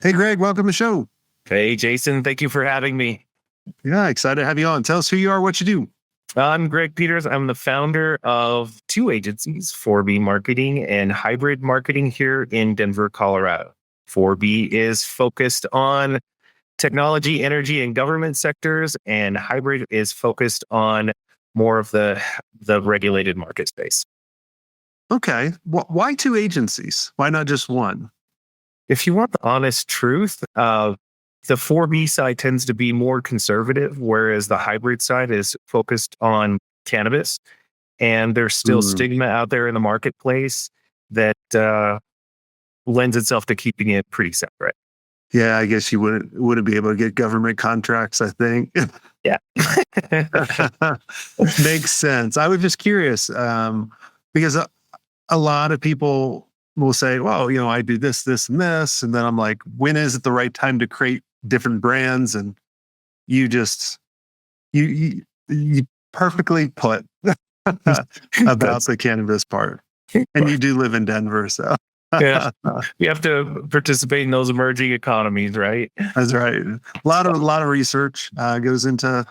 Hey, Greg, welcome to the show. Hey, Jason, thank you for having me. Yeah, excited to have you on. Tell us who you are, what you do. I'm Greg Peters. I'm the founder of two agencies, 4B Marketing and Hybrid Marketing here in Denver, Colorado. 4B is focused on technology, energy, and government sectors, and Hybrid is focused on more of the regulated market space. Okay. Why two agencies? Why not just one? If you want the honest truth, the 4B side tends to be more conservative, whereas the hybrid side is focused on cannabis. And there's still Mm, stigma out there in the marketplace that lends itself to keeping it pretty separate. yeah, I guess you wouldn't be able to get government contracts, I think. Yeah. Makes sense. I was just curious because a lot of people will say, well, I do this, this, and this. And then I'm like, when is it the right time to create different brands? And you just, you perfectly put about That's the cannabis part. And you do live in Denver, so yeah. You have to participate in those emerging economies, right? that's right. A lot of research goes into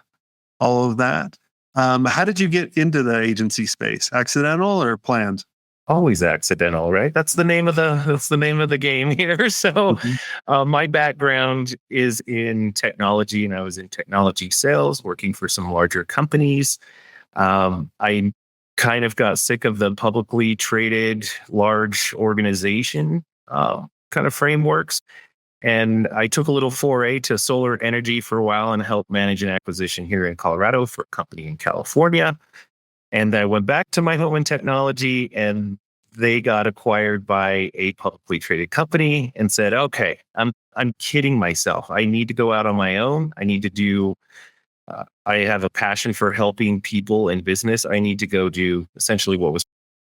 all of that. How did you get into the agency space? Accidental or planned? Always accidental, right? That's the name of the game here. So, Mhm. my background is in technology, and I was in technology sales, working for some larger companies. I kind of got sick of the publicly traded large organization kind of frameworks, and I took a little foray to solar energy for a while and helped manage an acquisition here in Colorado for a company in California. And I went back to my home in technology, and they got acquired by a publicly traded company and said, "Okay, I'm kidding myself. I need to go out on my own. I need to do. I have a passion for helping people in business. I need to go do essentially what was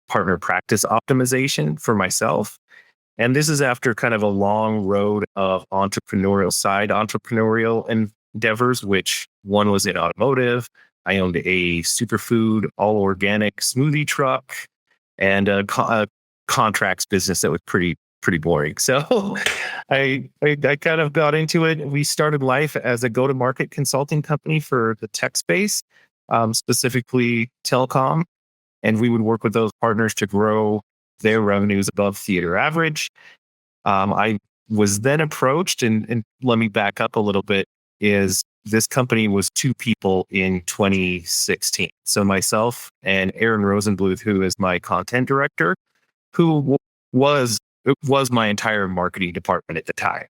partner practice optimization for myself." And this is after kind of a long road of entrepreneurial endeavors, which one was in automotive. I owned a superfood, all organic smoothie truck and a contracts business that was pretty boring. So I kind of got into it. We started life as a go to market consulting company for the tech space, specifically telecom, and we would work with those partners to grow their revenues above theater average. I was then approached, and let me back up a little bit, is this company was two people in 2016. So myself and Aaron Rosenbluth, who is my content director, who was was my entire marketing department at the time.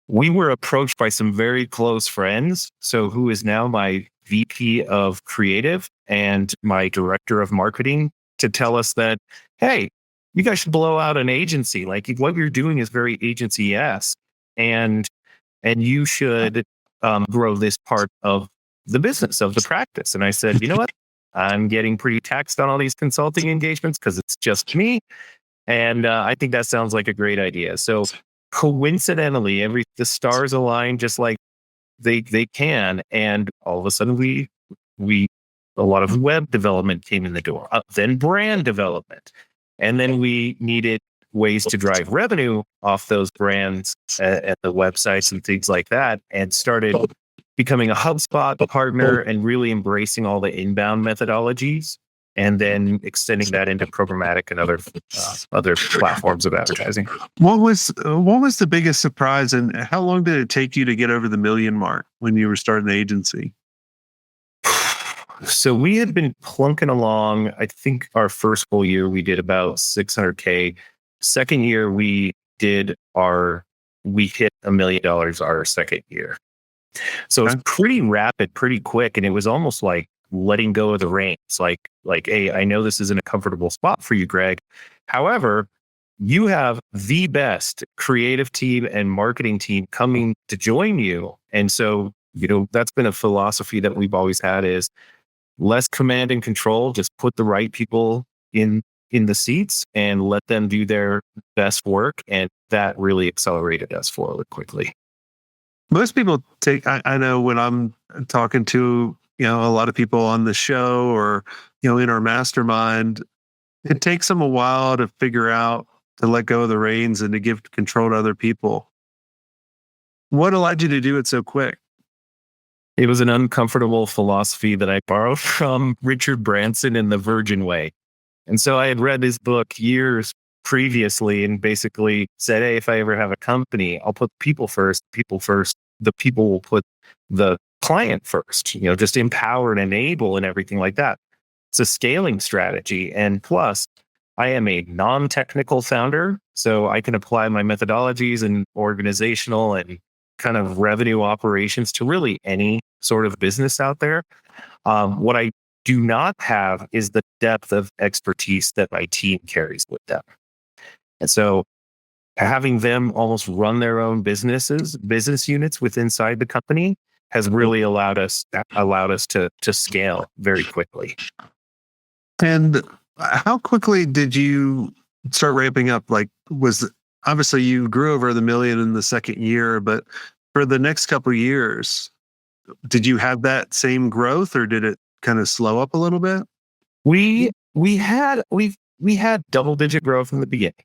We were approached by some very close friends. So who is now my VP of creative and my director of marketing to tell us that, hey, you guys should blow out an agency. Like what you're doing is very agency-esque, and you should grow this part of the business of the practice. And I said, you know what? I'm getting pretty taxed on all these consulting engagements because it's just me. And I think that sounds like a great idea. So coincidentally, the stars align just like they can, and all of a sudden we a lot of web development came in the door, then brand development, and then we needed ways to drive revenue off those brands at the websites and things like that, and started becoming a HubSpot partner and really embracing all the inbound methodologies, and then extending that into programmatic and other platforms of advertising. What was the biggest surprise, and how long did it take you to get over the million mark when you were starting the agency? So we had been plunking along. I think our first full year we did about 600K. Second year we hit $1 million our second year. So it's Okay. pretty rapid, pretty quick, and it was almost like letting go of the reins. Hey, I know this isn't a comfortable spot for you, Greg. However, you have the best creative team and marketing team coming to join you. And so, that's been a philosophy that we've always had is less command and control, just put the right people in the seats and let them do their best work. And that really accelerated us forward quickly. Most people take. I know when I'm talking to a lot of people on the show or in our mastermind, it takes them a while to figure out to let go of the reins and to give control to other people. What allowed you to do it so quick? It was an uncomfortable philosophy that I borrowed from Richard Branson in The Virgin Way. And so I had read his book years previously and basically said, hey, if I ever have a company, I'll put people first. People first. The people will put the client first, just empower and enable and everything like that. It's a scaling strategy. And plus, I am a non-technical founder, so I can apply my methodologies and organizational and kind of revenue operations to really any sort of business out there. What I do not have is the depth of expertise that my team carries with them. And so having them almost run their own business units within inside the company has really allowed us to scale very quickly. And how quickly did you start ramping up? Like, obviously you grew over the million in the second year, but for the next couple of years, did you have that same growth, or did it kind of slow up a little bit? We had double digit growth in the beginning.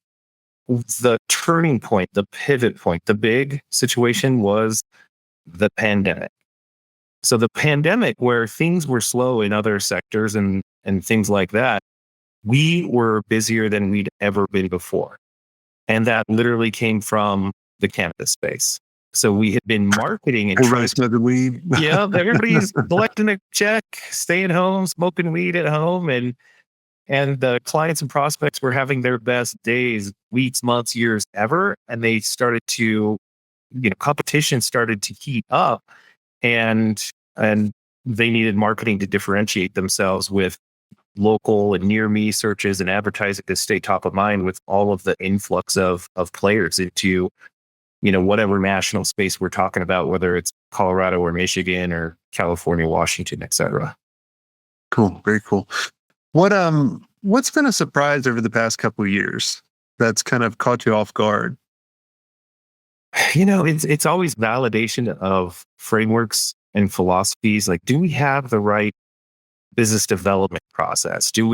The turning point, the pivot point, the big situation was the pandemic. So the pandemic, where things were slow in other sectors and things like that, we were busier than we'd ever been before. And that literally came from the cannabis space. So we had been marketing and Everybody smoking weed. Yeah, everybody's collecting a check, staying home, smoking weed at home, and the clients and prospects were having their best days, weeks, months, years ever. And they started to, competition started to heat up, and they needed marketing to differentiate themselves with local and near me searches and advertising to stay top of mind with all of the influx of players into, whatever national space we're talking about, whether it's Colorado or Michigan or California, Washington, et cetera. Cool. Very cool. What's been a surprise over the past couple of years that's kind of caught you off guard? It's always validation of frameworks and philosophies. Like, do we have the right business development process? Are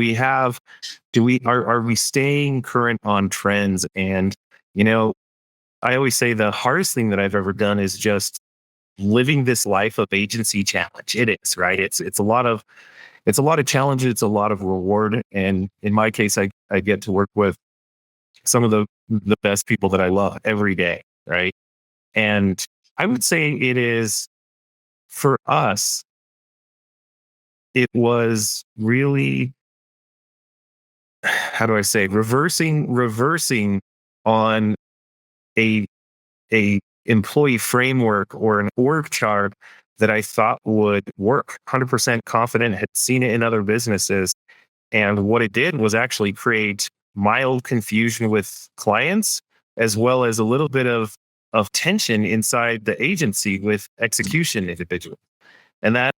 we staying current on trends? And, I always say the hardest thing that I've ever done is just living this life of agency challenge. It is, right. It's a lot of challenges. It's a lot of reward. And in my case, I get to work with some of the best people that I love every day. Right. And I would say it is, for us, it was really, how do I say, reversing on a employee framework or an org chart that I thought would work. 100% confident, had seen it in other businesses. And what it did was actually create mild confusion with clients, as well as a little bit of tension inside the agency with execution individuals. And that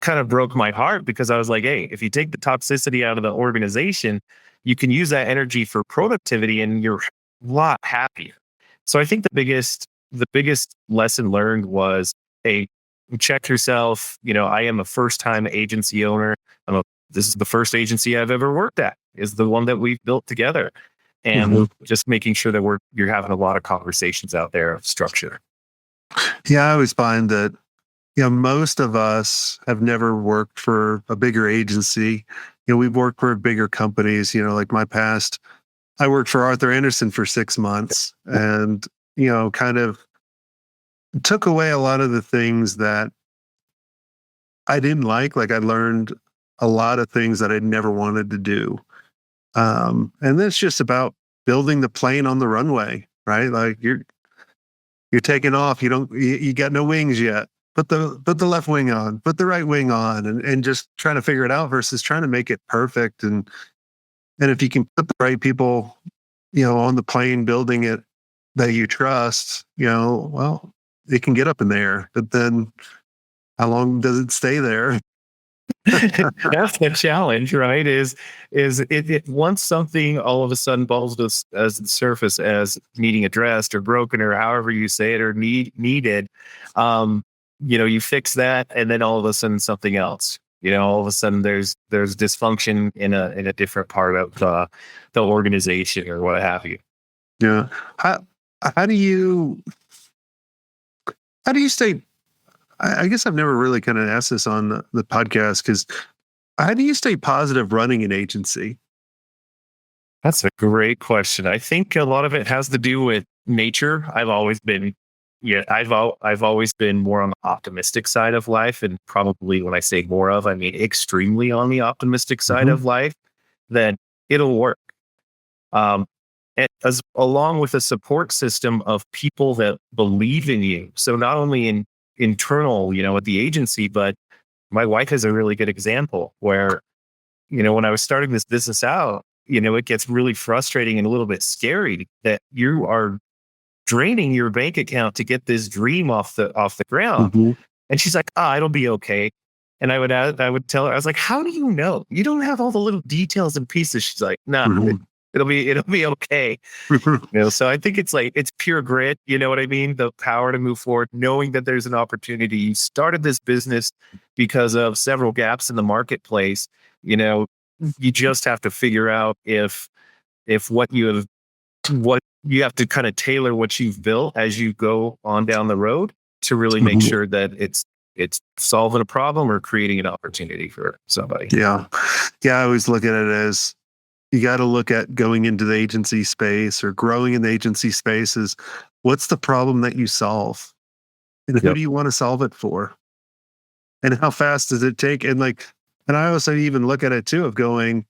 kind of broke my heart, because I was like, hey, if you take the toxicity out of the organization, you can use that energy for productivity and you're a lot happier. So I think the biggest lesson learned was, hey, check yourself. I am a first time agency owner. This is the first agency I've ever worked at, is the one that we've built together. And just making sure that you're having a lot of conversations out there of structure. Yeah, I always find that, most of us have never worked for a bigger agency. We've worked for bigger companies, like my past. I worked for Arthur Anderson for 6 months, and, kind of took away a lot of the things that I didn't like. Like, I learned a lot of things that I'd never wanted to do. And then it's just about building the plane on the runway, right? Like, you're taking off. You got no wings yet. Put the left wing on, put the right wing on, and just trying to figure it out versus trying to make it perfect. And if you can put the right people, on the plane building it that you trust, well, it can get up in the air. But then how long does it stay there? That's the challenge, right? Is it once something all of a sudden bubbles to as the surface as needing addressed or broken or however you say it, or needed, you fix that, and then all of a sudden something else. All of a sudden there's dysfunction in a different part of the organization or what have you. Yeah. How do you How do you stay? I guess I've never really kind of asked this on the podcast because how do you stay positive running an agency? That's a great question. I think a lot of it has to do with nature. I've always been, yeah, I've always been more on the optimistic side of life, and probably when I say more of, I mean extremely on the optimistic side Hmm. of life. Then it'll work. Um, and along with a support system of people that believe in you. So not only in internal, at the agency, but my wife is a really good example where when I was starting this business out, it gets really frustrating and a little bit scary that you are draining your bank account to get this dream off the ground. Hmm. And she's like, it'll be okay. And I would tell her, I was like, how do you know? You don't have all the little details and pieces. She's like, nah, Hmm. it'll be okay. So I think it's like, it's pure grit. You know what I mean? The power to move forward, knowing that there's an opportunity. You started this business because of several gaps in the marketplace. You know, you just have to figure out if what you have to kind of tailor what you've built as you go on down the road to really make Hmm. sure that it's solving a problem or creating an opportunity for somebody. Yeah. Yeah. I always look at it as you got to look at going into the agency space or growing in the agency space is what's the problem that you solve and who Yep. do you want to solve it for? And how fast does it take? And I also even look at it too of going,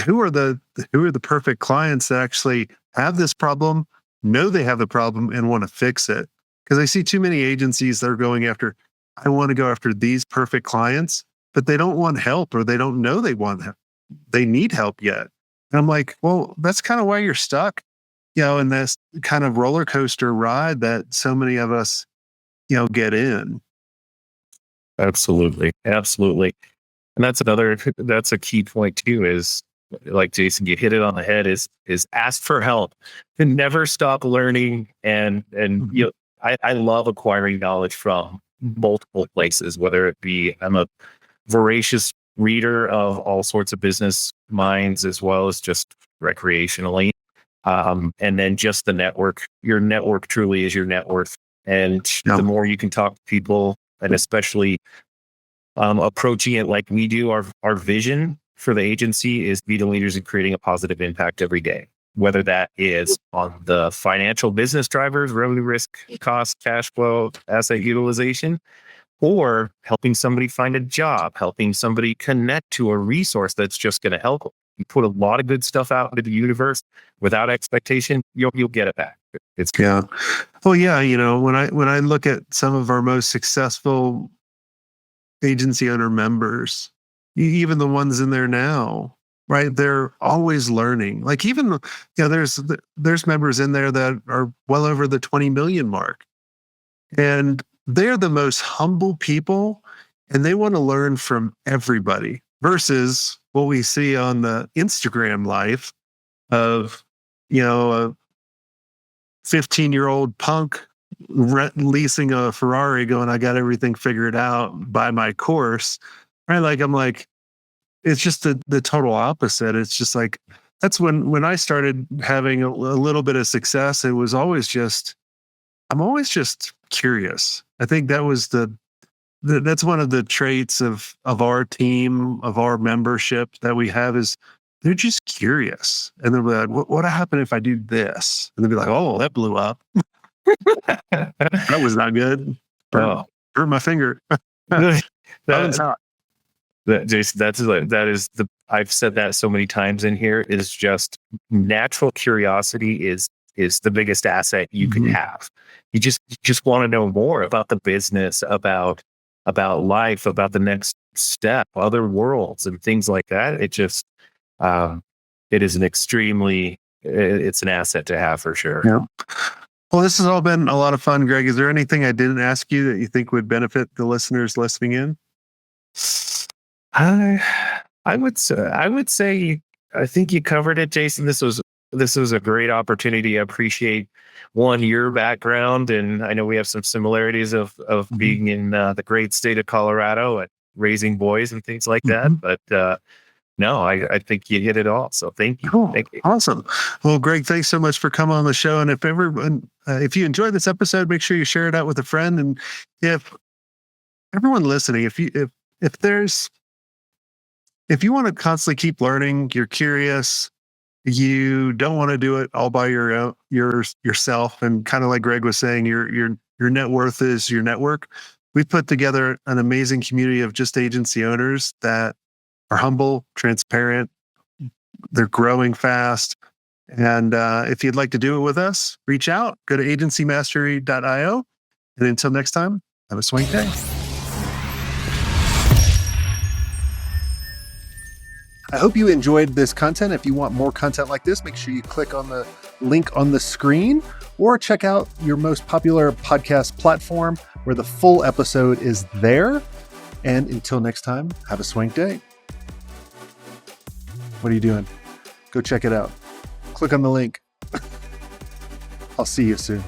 who are the who are the perfect clients that actually have this problem, know they have the problem, and want to fix it? Because I see too many agencies that are going after, I want to go after these perfect clients, but they don't want help or they don't know they need help yet. And I'm like, well, that's kind of why you're stuck, in this kind of roller coaster ride that so many of us, get in. Absolutely. Absolutely. And that's a key point too, is like Jason, you hit it on the head, is ask for help and never stop learning. And Mhm. I love acquiring knowledge from multiple places, whether it be I'm a voracious reader of all sorts of business minds as well as just recreationally. And then just the network. Your network truly is your net worth. And Yeah. the more you can talk to people, and especially approaching it like we do, our vision for the agency is be the leaders in creating a positive impact every day, whether that is on the financial business drivers, revenue, risk, cost, cash flow, asset utilization, or helping somebody find a job, helping somebody connect to a resource that's just going to help them. You put a lot of good stuff out into the universe without expectation, you'll get it back. It's Yeah. Well, yeah, when I look at some of our most successful agency owner members, even the ones in there now, right? They're always learning. Like even, there's members in there that are well over the 20 million mark, and they're the most humble people, and they want to learn from everybody versus what we see on the Instagram life of, a 15-year-old punk leasing a Ferrari going, I got everything figured out by my course. Right. Like, I'm like, it's just the total opposite. It's just like, that's when I started having a little bit of success. It was always just, I'm always just curious. I think that was that's one of the traits of our team, of our membership that we have is they're just curious. And they'll be like, what would happen if I do this? And they'll be like, oh, that blew up. That was not good. Burn, oh. burn my finger. Oven's that hot. That Jason, that is the I've said that so many times in here, is just natural curiosity is the biggest asset you could Mhm. have. You just want to know more about the business, about life, about the next step, other worlds and things like that. Um it is it's an asset to have for sure. Yeah. Well, this has all been a lot of fun, Greg. Is there anything I didn't ask you that you think would benefit the listeners listening in? I I would say I think you covered it, Jason. This was a great opportunity. I appreciate your background, and I know we have some similarities of Mhm. being in the great state of Colorado and raising boys and things like that. Mhm. But No, I think you hit it all. So thank you. Cool. Thank you. Awesome. Well, Greg, thanks so much for coming on the show. And if everyone, if you enjoyed this episode, make sure you share it out with a friend. And if everyone listening, if you want to constantly keep learning, you're curious, you don't want to do it all by yourself, and kind of like Greg was saying, your net worth is your network. We've put together an amazing community of just agency owners that are humble, transparent. They're growing fast. And if you'd like to do it with us, reach out, go to agencymastery.io. And until next time, have a swank day. I hope you enjoyed this content. If you want more content like this, make sure you click on the link on the screen or check out your most popular podcast platform where the full episode is there. And until next time, have a swank day. What are you doing? Go check it out. Click on the link. I'll see you soon.